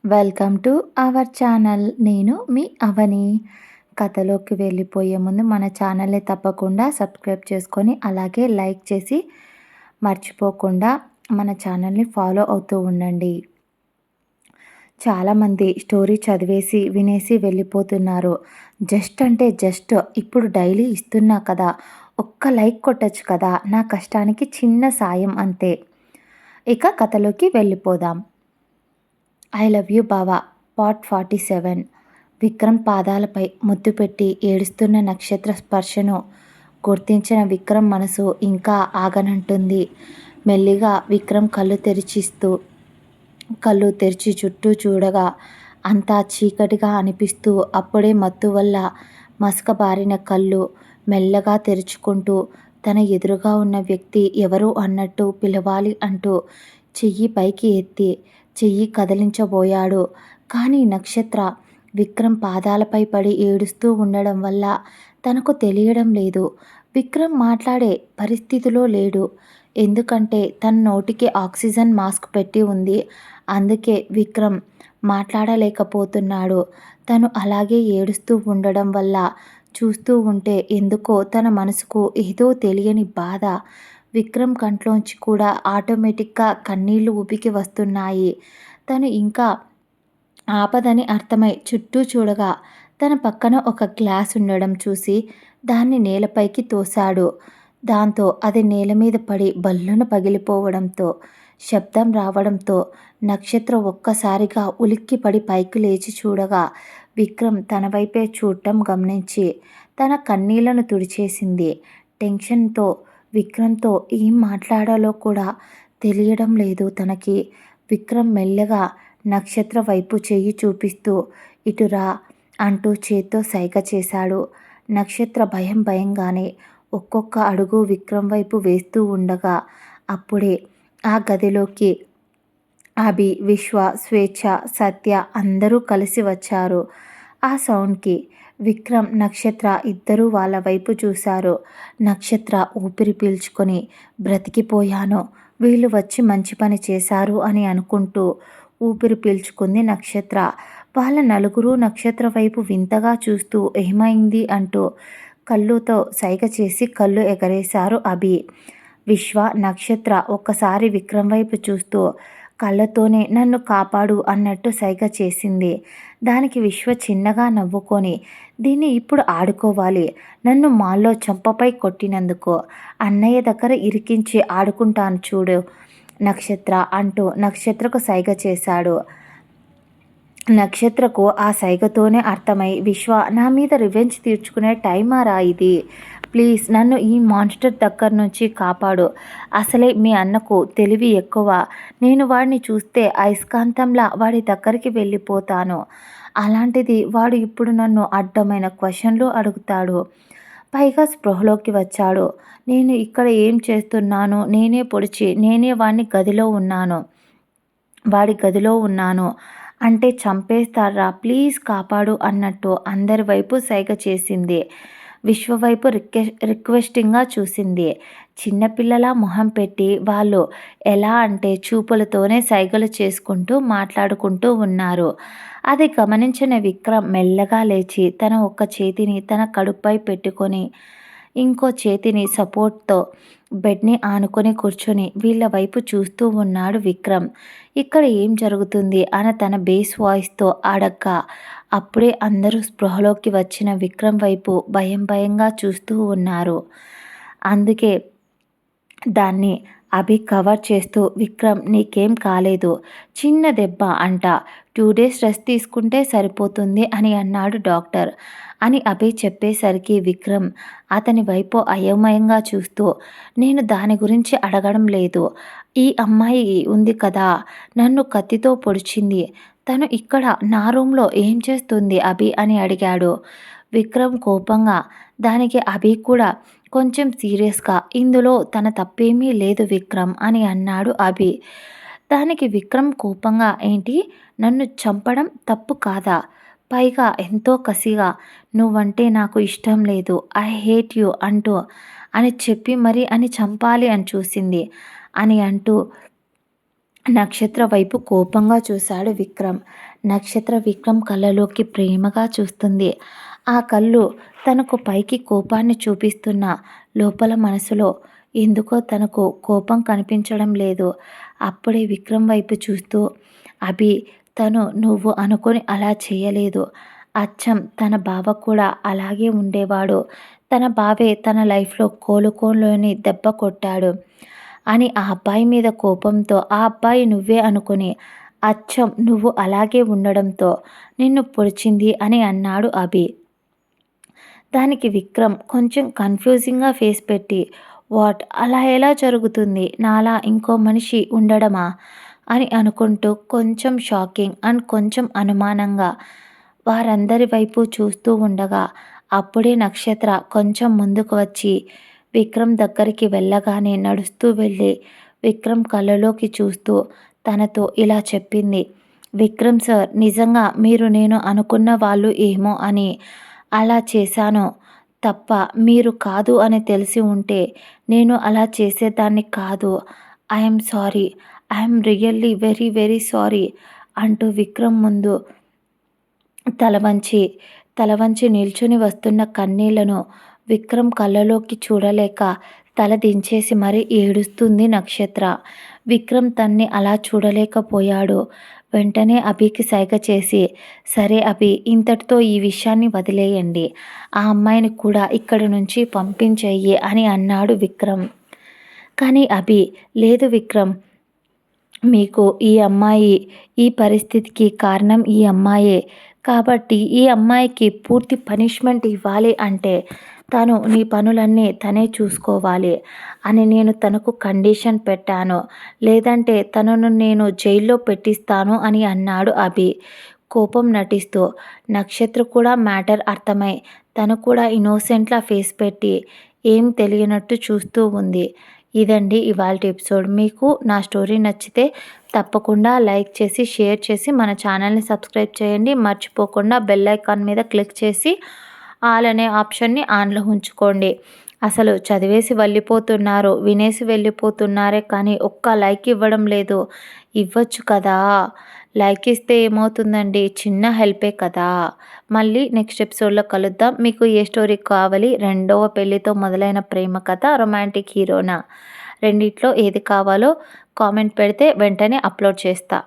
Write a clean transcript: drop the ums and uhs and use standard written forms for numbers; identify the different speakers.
Speaker 1: Welcome to our channel. నేను మీ అవని. కథలోకి వెళ్ళిపోయే ముందు మన ఛానల్ని తప్పకుండా సబ్స్క్రైబ్ చేసుకొని అలాగే లైక్ చేసి మర్చిపోకుండా మన ఛానల్ని ఫాలో అవుతూ ఉండండి. చాలామంది స్టోరీ చదివేసి వినేసి వెళ్ళిపోతున్నారు. జస్ట్ అంటే జస్ట్ ఇప్పుడు డైలీ ఇస్తున్నా కదా, ఒక్క లైక్ కొట్టచ్చు కదా, నా కష్టానికి చిన్న సాయం అంతే. ఇక కథలోకి వెళ్ళిపోదాం. ఐ లవ్ యూ బావా పార్ట్ 47. విక్రమ్ పాదాలపై ముద్దు పెట్టి ఏడుస్తున్న నక్షత్ర స్పర్శను గుర్తించిన విక్రమ్ మనసు ఇంకా ఆగనంటుంది. మెల్లిగా విక్రమ్ కళ్ళు తెరిచి చుట్టూ చూడగా అంతా చీకటిగా అనిపిస్తూ అప్పుడే మత్తు వల్ల మసకబారిన కళ్ళు మెల్లగా తెరుచుకుంటూ తన ఎదురుగా ఉన్న వ్యక్తి ఎవరు అన్నట్టు పిలవాలి అంటూ చెయ్యి పైకి ఎత్తి చెయ్యి కదిలించబోయాడు. కానీ నక్షత్ర విక్రమ్ పాదాలపై పడి ఏడుస్తూ ఉండడం వల్ల తనకు తెలియడం లేదు. విక్రమ్ మాట్లాడే పరిస్థితిలో లేడు. ఎందుకంటే తన నోటికి ఆక్సిజన్ మాస్క్ పెట్టి ఉంది. అందుకే విక్రమ్ మాట్లాడలేకపోతున్నాడు. తను అలాగే ఏడుస్తూ ఉండడం వల్ల చూస్తూ ఉంటే ఎందుకో తన మనసుకు ఏదో తెలియని బాధ. విక్రమ్ కంట్లోంచి కూడా ఆటోమేటిక్గా కన్నీళ్లు ఉబికి వస్తున్నాయి. తను ఇంకా ఆపదని అర్థమై చుట్టూ చూడగా తన పక్కన ఒక గ్లాస్ ఉండడం చూసి దాన్ని నేలపైకి తోశాడు. దాంతో అది నేల మీద పడి బల్లున పగిలిపోవడంతో శబ్దం రావడంతో నక్షత్ర ఒక్కసారిగా ఉలిక్కిపడి పైకి లేచి చూడగా విక్రమ్ తన వైపే చూడటం గమనించి తన కన్నీళ్లను తుడిచేసింది. టెన్షన్తో విక్రమ్తో ఏం మాట్లాడాలో కూడా తెలియడం లేదు తనకి. విక్రమ్ మెల్లగా నక్షత్ర వైపు చెయ్యి చూపిస్తూ ఇటురా అంటూ చేత్తో సైగ చేశాడు. నక్షత్ర భయంగానే ఒక్కొక్క అడుగు విక్రమ్ వైపు వేస్తూ ఉండగా అప్పుడే ఆ గదిలోకి అభి, విశ్వ, స్వేచ్ఛ, సత్య అందరూ కలిసి వచ్చారు. ఆ సౌండ్కి విక్రమ్, నక్షత్ర ఇద్దరూ వాళ్ళ వైపు చూశారు. నక్షత్ర ఊపిరి పీల్చుకొని బ్రతికిపోయాను, వీళ్ళు వచ్చి మంచి పని చేశారు అని అనుకుంటూ ఊపిరి పీల్చుకుంది నక్షత్ర. వాళ్ళ నలుగురు నక్షత్ర వైపు వింతగా చూస్తూ ఏమైంది అంటూ కళ్ళుతో సైగ చేసి కళ్ళు ఎగరేశారు అభి. విశ్వ, నక్షత్ర ఒక్కసారి విక్రమ్ వైపు చూస్తూ కళ్ళతోనే నన్ను కాపాడు అన్నట్టు సైగ చేసింది. దానికి విశ్వ చిన్నగా నవ్వుకొని దీన్ని ఇప్పుడు ఆడుకోవాలి, నన్ను మాల్లో చెంపపై కొట్టినందుకు అన్నయ్య దగ్గర ఇరికించి ఆడుకుంటాను చూడు నక్షత్ర అంటూ నక్షత్రకు సైగ చేశాడు. నక్షత్రకు ఆ సైగతోనే అర్థమై విశ్వ, నా మీద రివెంజ్ తీర్చుకునే టైమారా ఇది, ప్లీజ్ నన్ను ఈ మాన్స్టర్ దగ్గర నుంచి కాపాడు. అసలే మీ అన్నకు తెలివి ఎక్కువ, నేను వాడిని చూస్తే అయస్కాంతంలా వాడి దగ్గరికి వెళ్ళిపోతాను. అలాంటిది వాడు ఇప్పుడు నన్ను అడ్డమైన క్వశ్చన్లు అడుగుతాడు. పైగా స్పృహలోకి వచ్చాడు. నేను ఇక్కడ ఏం చేస్తున్నాను, నేనే పొడిచి నేనే వాడి గదిలో ఉన్నాను అంటే చంపేస్తారా, ప్లీజ్ కాపాడు అన్నట్టు అందరి వైపు సైగ చేసింది. విశ్వ వైపు రిక్వెస్టింగ్గా చూసింది. చిన్నపిల్లలా మొహం పెట్టి వాళ్ళు ఎలా అంటే చూపులతోనే సైగలు చేసుకుంటూ మాట్లాడుకుంటూ ఉన్నారు. అది గమనించిన విక్రమ్ మెల్లగా లేచి తన ఒక్క చేతిని తన కడుపుపై పెట్టుకొని ఇంకో చేతిని సపోర్ట్తో బెడ్ని ఆనుకొని కూర్చొని వీళ్ళ వైపు చూస్తూ ఉన్నాడు విక్రమ్. ఇక్కడ ఏం జరుగుతుంది అని తన బేస్ వాయిస్తో అడగ్గా అప్పుడే అందరూ స్పృహలోకి వచ్చిన విక్రమ్ వైపు భయంగా చూస్తూ ఉన్నారు. అందుకే దాన్ని అభి కవర్ చేస్తూ విక్రమ్ నీకేం కాలేదు, చిన్న దెబ్బ అంట, 2 days రెస్ట్ తీసుకుంటే సరిపోతుంది అని అన్నాడు డాక్టర్ అని అభి చెప్పేసరికి విక్రమ్ అతని వైపు అయోమయంగా చూస్తూ నేను దాని గురించి అడగడం లేదు, ఈ అమ్మాయి ఉంది కదా నన్ను కత్తితో పొడిచింది, తను ఇక్కడ నా రూమ్లో ఏం చేస్తుంది అభి అని అడిగాడు విక్రమ్ కోపంగా. దానికి అభి కూడా కొంచెం సీరియస్గా ఇందులో తన తప్పేమీ లేదు విక్రమ్ అని అన్నాడు అభి. దానికి విక్రమ్ కోపంగా ఏంటి, నన్ను చంపడం తప్పు కాదా, పైగా ఎంతో కసిగా నువ్వంటే నాకు ఇష్టం లేదు, ఐ హేట్ యు అంటూ అని చెప్పి మరి అని చంపాలి అని చూసింది అని అంటూ నక్షత్ర వైపు కోపంగా చూశాడు విక్రమ్. నక్షత్ర విక్రమ్ కళ్ళలోకి ప్రేమగా చూస్తుంది. ఆ కళ్ళు తనకు పైకి కోపాన్ని చూపిస్తున్నా లోపల మనసులో ఎందుకో తనకు కోపం కనిపించడం లేదు. అప్పుడే విక్రమ్ వైపు చూస్తూ, అభి, తను నువ్వు అనుకొని అలా చేయలేదు. అచ్చం తన బావ కూడా అలాగే ఉండేవాడు. తన బావే తన లైఫ్‌లో కోలుకోలేని దెబ్బ కొట్టాడు అని ఆ అబ్బాయి మీద కోపంతో ఆ అబ్బాయి నువ్వే అనుకుని అచ్చం నువ్వు అలాగే ఉండడంతో నిన్ను పొడిచింది అని అన్నాడు అభి. దానికి విక్రమ్ కొంచెం కన్‌ఫ్యూజింగ్‌గా ఫేస్ పెట్టి, వాట్? అలా ఎలా జరుగుతుంది? నాలా ఇంకో మనిషి ఉండడమా? అని అనుకుంటూ కొంచెం షాకింగ్ అండ్ కొంచెం అనుమానంగా వారందరి వైపు చూస్తూ ఉండగా, అప్పుడే నక్షత్ర కొంచెం ముందుకు వచ్చి విక్రమ్ దగ్గరికి వెళ్ళగానే నడుస్తూ వెళ్ళి విక్రమ్ కళ్ళలోకి చూస్తూ తనతో ఇలా చెప్పింది. విక్రమ్ సార్, నిజంగా మీరు నేను అనుకున్న వాళ్ళు ఏమో అని అలా చేశాను తప్ప మీరు కాదు అని తెలిసి ఉంటే నేను అలా చేసేదాన్ని కాదు. I'm sorry. I'm really very very sorry అంటూ విక్రమ్ ముందు తల వంచి తల వంచి నిల్చుని వస్తున్న కన్నీళ్లను విక్రమ్ కళ్ళలోకి చూడలేక తల దించేసి మరీ ఏడుస్తుంది నక్షత్ర. విక్రమ్ తన్ని అలా చూడలేకపోయాడు. వెంటనే అభికి సైగ చేసి, సరే అభి, ఇంతటితో ఈ విషయాన్ని వదిలేయండి. ఆ అమ్మాయిని కూడా ఇక్కడి నుంచి పంపించెయ్యి అని అన్నాడు విక్రమ్. కానీ అభి, లేదు విక్రమ్, మీకు ఈ పరిస్థితికి కారణం ఈ అమ్మాయే. కాబట్టి ఈ అమ్మాయికి పూర్తి పనిష్మెంట్ ఇవ్వాలి అంటే తను నీ పనులన్నీ తనే చూసుకోవాలి అని నేను తనకు కండిషన్ పెట్టాను. లేదంటే తనను నేను జైల్లో పెట్టిస్తాను అని అన్నాడు అభి కోపం నటిస్తూ. నక్షత్ర కూడా మ్యాటర్ అర్థమై తను కూడా ఇన్నోసెంట్లా ఫేస్ పెట్టి ఏం తెలియనట్టు చూస్తూ ఉంది. ఇదండి ఇవాల్టి ఎపిసోడ్. మీకు నా స్టోరీ నచ్చితే తప్పకుండా లైక్ చేసి, షేర్ చేసి మన ఛానల్ని సబ్స్క్రైబ్ చేయండి. మర్చిపోకుండా బెల్ ఐకాన్ మీద క్లిక్ చేసి ఆల్ అనే ఆప్షన్ని ఆన్లో ఉంచుకోండి. అసలు చదివేసి వెళ్ళిపోతున్నారు, వినేసి వెళ్ళిపోతున్నారే కానీ ఒక్క లైక్ ఇవ్వడం లేదు. ఇవ్వచ్చు కదా. లైక్ ఇస్తే ఏమవుతుందండి, చిన్న హెల్పే కదా. మళ్ళీ నెక్స్ట్ ఎపిసోడ్లో కలుద్దాం. మీకు ఏ స్టోరీ కావాలి? రెండవ పెళ్లితో మొదలైన ప్రేమ కథ, రొమాంటిక్ హీరోనా? రెండిట్లో ఏది కావాలో కామెంట్ పెడితే వెంటనే అప్లోడ్ చేస్తా.